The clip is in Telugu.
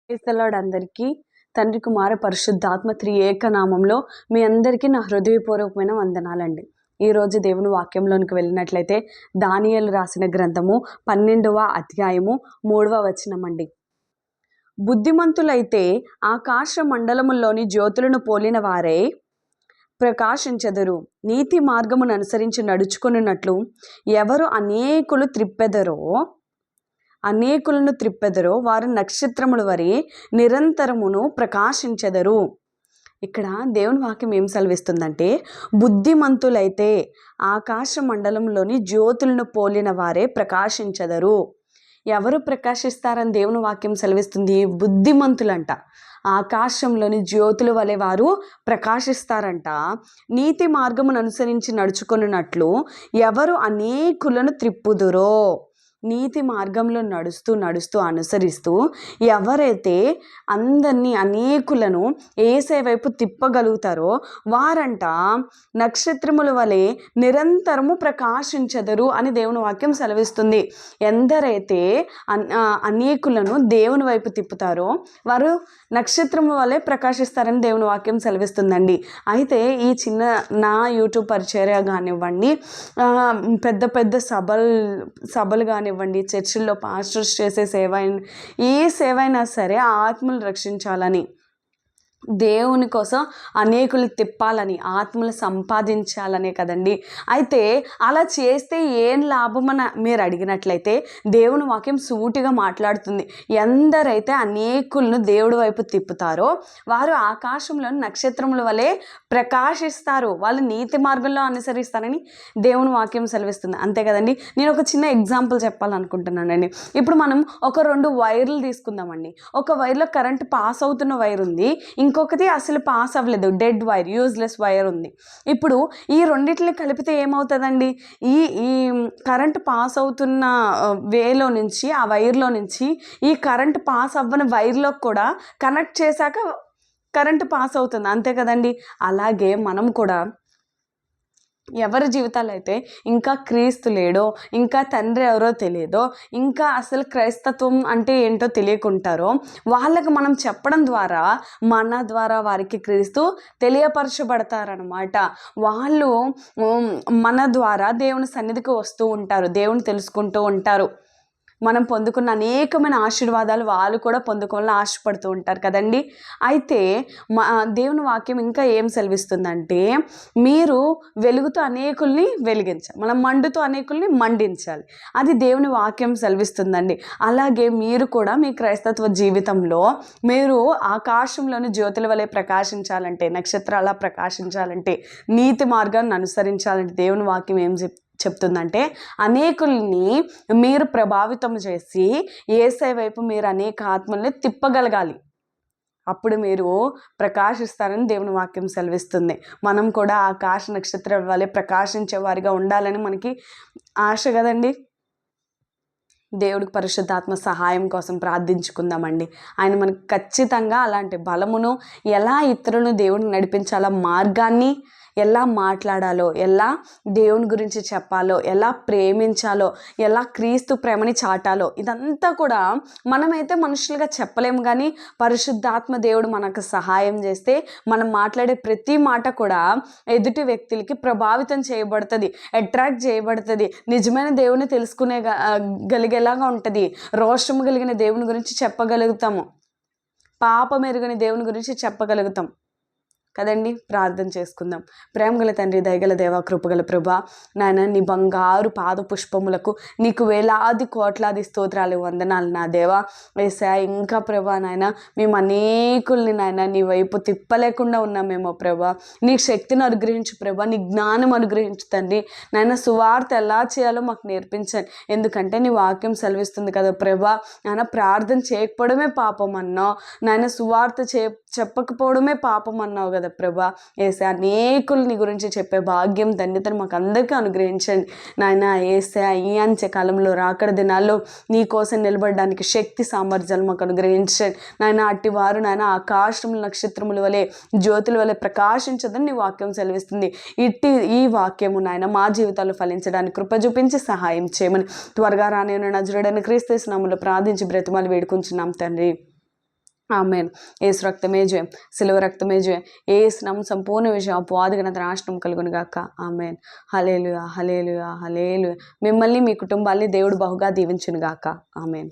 క్రైస్తలాడు అందరికీ తండ్రి కుమార పరిశుద్ధాత్మ త్రియేక నామంలో మీ అందరికీ నా హృదయపూర్వకమైన వందనాలండి. ఈరోజు దేవుని వాక్యంలోనికి వెళ్ళినట్లయితే దానియేలు రాసిన గ్రంథము 12వ అధ్యాయము 3వ వచనం అండి. బుద్ధిమంతులైతే ఆకాశ మండలములోని జ్యోతులను పోలిన వారే ప్రకాశించెదరు. నీతి మార్గమును అనుసరించి నడుచుకున్నట్లు ఎవరు అనేకులను త్రిప్పెదరో వారు నక్షత్రముల వరి నిరంతరమును ప్రకాశించెదరు. ఇక్కడ దేవుని వాక్యం ఏం సెలవిస్తుందంటే, బుద్ధిమంతులైతే ఆకాశ మండలంలోని జ్యోతులను పోలిన వారే ప్రకాశించెదరు. ఎవరు ప్రకాశిస్తారని దేవుని వాక్యం సెలవిస్తుంది? బుద్ధిమంతులంట. ఆకాశంలోని జ్యోతుల వలె వారు ప్రకాశిస్తారంట. నీతి మార్గమును అనుసరించి నడుచుకున్నట్లు ఎవరు అనేకులను త్రిప్పుదురో, నీతి మార్గంలో నడుస్తూ అనుసరిస్తూ ఎవరైతే అందరినీ అనేకులను యేసయ్య వైపు తిప్పగలుగుతారో వారంట నక్షత్రముల వలె నిరంతరము ప్రకాశించెదరు అని దేవుని వాక్యం సెలవిస్తుంది. ఎందరైతే అనేకులను దేవుని వైపు తిప్పుతారో వారు నక్షత్రము వలె ప్రకాశిస్తారని దేవుని వాక్యం సెలవిస్తుందండి. అయితే ఈ చిన్న నా యూట్యూబ్ పరిచర్య కానివ్వండి, పెద్ద పెద్ద సభలు కానివ్వండి, చర్చిల్లో పాస్టర్స్ చేసే ఏ సేవ అయినా సరే ఆత్మలు రక్షించాలని, దేవుని కోసం అనేకులు తిప్పాలని, ఆత్మలు సంపాదించాలనే కదండి. అయితే అలా చేస్తే ఏం లాభమని మీరు అడిగినట్లయితే దేవుని వాక్యం సూటిగా మాట్లాడుతుంది. ఎందరైతే అనేకులను దేవుడి వైపు తిప్పుతారో వారు ఆకాశంలో నక్షత్రముల వలె ప్రకాశిస్తారు, వాళ్ళు నీతి మార్గంలో అనుసరిస్తారని దేవుని వాక్యం సెలవిస్తుంది. అంతే కదండి. నేను ఒక చిన్న ఎగ్జాంపుల్ చెప్పాలనుకుంటున్నానండి. ఇప్పుడు మనం ఒక 2 వైర్లు తీసుకుందామండి. ఒక వైర్లో కరెంట్ పాస్ అవుతున్న వైర్ ఉంది, ఇంకొకటి అసలు పాస్ అవ్వలేదు, డెడ్ వైర్, యూజ్లెస్ వైర్ ఉంది. ఇప్పుడు ఈ రెండింటిని కలిపితే ఏమవుతుందండి? ఈ కరెంట్ పాస్ అవుతున్న వేలో నుంచి, ఆ వైర్లో నుంచి ఈ కరెంట్ పాస్ అవ్వని వైర్లోకి కూడా కనెక్ట్ చేశాక కరెంట్ పాస్ అవుతుంది. అంతే కదండి. అలాగే మనం కూడా ఎవరి జీవితాలు అయితే ఇంకా క్రీస్తు లేడో, ఇంకా తండ్రి ఎవరో తెలియదో, ఇంకా అసలు క్రైస్తత్వం అంటే ఏంటో తెలియకుంటారో వాళ్ళకి మనం చెప్పడం ద్వారా మన ద్వారా వారికి క్రీస్తు తెలియపరచబడతారనమాట. వాళ్ళు మన ద్వారా దేవుని సన్నిధికి వస్తూ ఉంటారు, దేవుని తెలుసుకుంటూ ఉంటారు. మనం పొందుకున్న అనేకమైన ఆశీర్వాదాలు వాళ్ళు కూడా పొందుకోవాలని ఆశపడుతూ ఉంటారు కదండి. అయితే దేవుని వాక్యం ఇంకా ఏం సెలవిస్తుందంటే, మీరు వెలుగుతో అనేకుల్ని వెలిగించాలి, మనం మండుతో అనేకుల్ని మండించాలి. అది దేవుని వాక్యం సెలవిస్తుందండి. అలాగే మీరు కూడా మీ క్రైస్తత్వ జీవితంలో మీరు ఆకాశంలోని జ్యోతుల వలె ప్రకాశించాలంటే, నక్షత్రాల ప్రకాశించాలంటే, నీతి మార్గాన్ని అనుసరించాలంటే దేవుని వాక్యం ఏం చెప్తుందంటే, అనేకుల్ని మీరు ప్రభావితం చేసి యేసయ్య వైపు మీరు అనేక ఆత్మల్ని తిప్పగలగాలి. అప్పుడు మీరు ప్రకాశిస్తారని దేవుని వాక్యం సెలవిస్తుంది. మనం కూడా ఆకాశ నక్షత్రాల వలె ప్రకాశించే వారిగా ఉండాలని మనకి ఆశ కదండి. దేవుడికి పరిశుద్ధాత్మ సహాయం కోసం ప్రార్థించుకుందామండి. ఆయన మనకు ఖచ్చితంగా అలాంటి బలమును, ఎలా ఇతరులను దేవుడిని నడిపించాలో మార్గాన్ని, ఎలా మాట్లాడాలో, ఎలా దేవుని గురించి చెప్పాలో, ఎలా ప్రేమించాలో, ఎలా క్రీస్తు ప్రేమని చాటాలో, ఇదంతా కూడా మనమైతే మనుషులుగా చెప్పలేము. కానీ పరిశుద్ధాత్మ దేవుడు మనకు సహాయం చేస్తే మనం మాట్లాడే ప్రతి మాట కూడా ఎదుటి వ్యక్తులకి ప్రభావితం చేయబడుతుంది, అట్రాక్ట్ చేయబడుతుంది, నిజమైన దేవుని తెలుసుకునే గలిగేలాగా ఉంటుంది. రోషము కలిగిన దేవుని గురించి చెప్పగలుగుతాము, పాపం ఎరుగని దేవుని గురించి చెప్పగలుగుతాం కదండి. ప్రార్థన చేసుకుందాం. ప్రేమగల తండ్రి, దయగల దేవ, కృపగల ప్రభా, నాయన నీ బంగారు పాద పుష్పములకు నీకు వేలాది కోట్లాది స్తోత్రాలు, వందనాలు నా దేవా. యేసయ్యా, ఇంకా ప్రభా నాయన మేము అనేకుల్ని నాయన నీ వైపు తిప్పలేకుండా ఉన్నామేమో ప్రభా. నీ శక్తిని అనుగ్రహించు ప్రభా, నీ జ్ఞానం అనుగ్రహించు తండ్రి. నాయన సువార్త ఎలా చేయాలో మాకు నేర్పించండి. ఎందుకంటే నీ వాక్యం సెలవిస్తుంది కదా ప్రభా, నాయన ప్రార్థన చేయకపోవడమే పాపం అన్నావు, నాయన సువార్త చెప్పకపోవడమే పాపం అన్నావు కదా ప్రభా. యేసయ్యా, అనేకులు నీ గురించి చెప్పే భాగ్యం, ధన్యతను మాకు అందరికీ అనుగ్రహించండి నాయన. యేసయ్యా, ఈ అంచె కాలంలో, రాకడ దినాల్లో నీ కోసం నిలబడడానికి శక్తి సామర్థ్యాలు మాకు అనుగ్రహించండి నాయన. అట్టి వారు నాయన ఆకాశముల నక్షత్రముల వలె, జ్యోతుల వలె ప్రకాశించదని నీ వాక్యం సెలవిస్తుంది. ఈ వాక్యము నాయన మా జీవితాలు ఫలించడానికి కృప చూపించి సహాయం చేయమని త్వరగా రాని నజరుడైన క్రీస్తు నామములో ప్రార్థించి బ్రతిమాలి వేడుకుంటున్నాం తండ్రి. ఆమెన్. ఏసు రక్తమే జయం, సిలువ రక్తమే జయం. ఏసు నామం సంపూర్ణ విజయం, అపవాదిగణత నాశనం కలుగును గాక. ఆమెన్. హల్లెలూయా, హల్లెలూయా, హల్లెలూయా. మిమ్మల్ని మీ కుటుంబాల్ని దేవుడు బహుగా దీవించును గాక. ఆమెన్.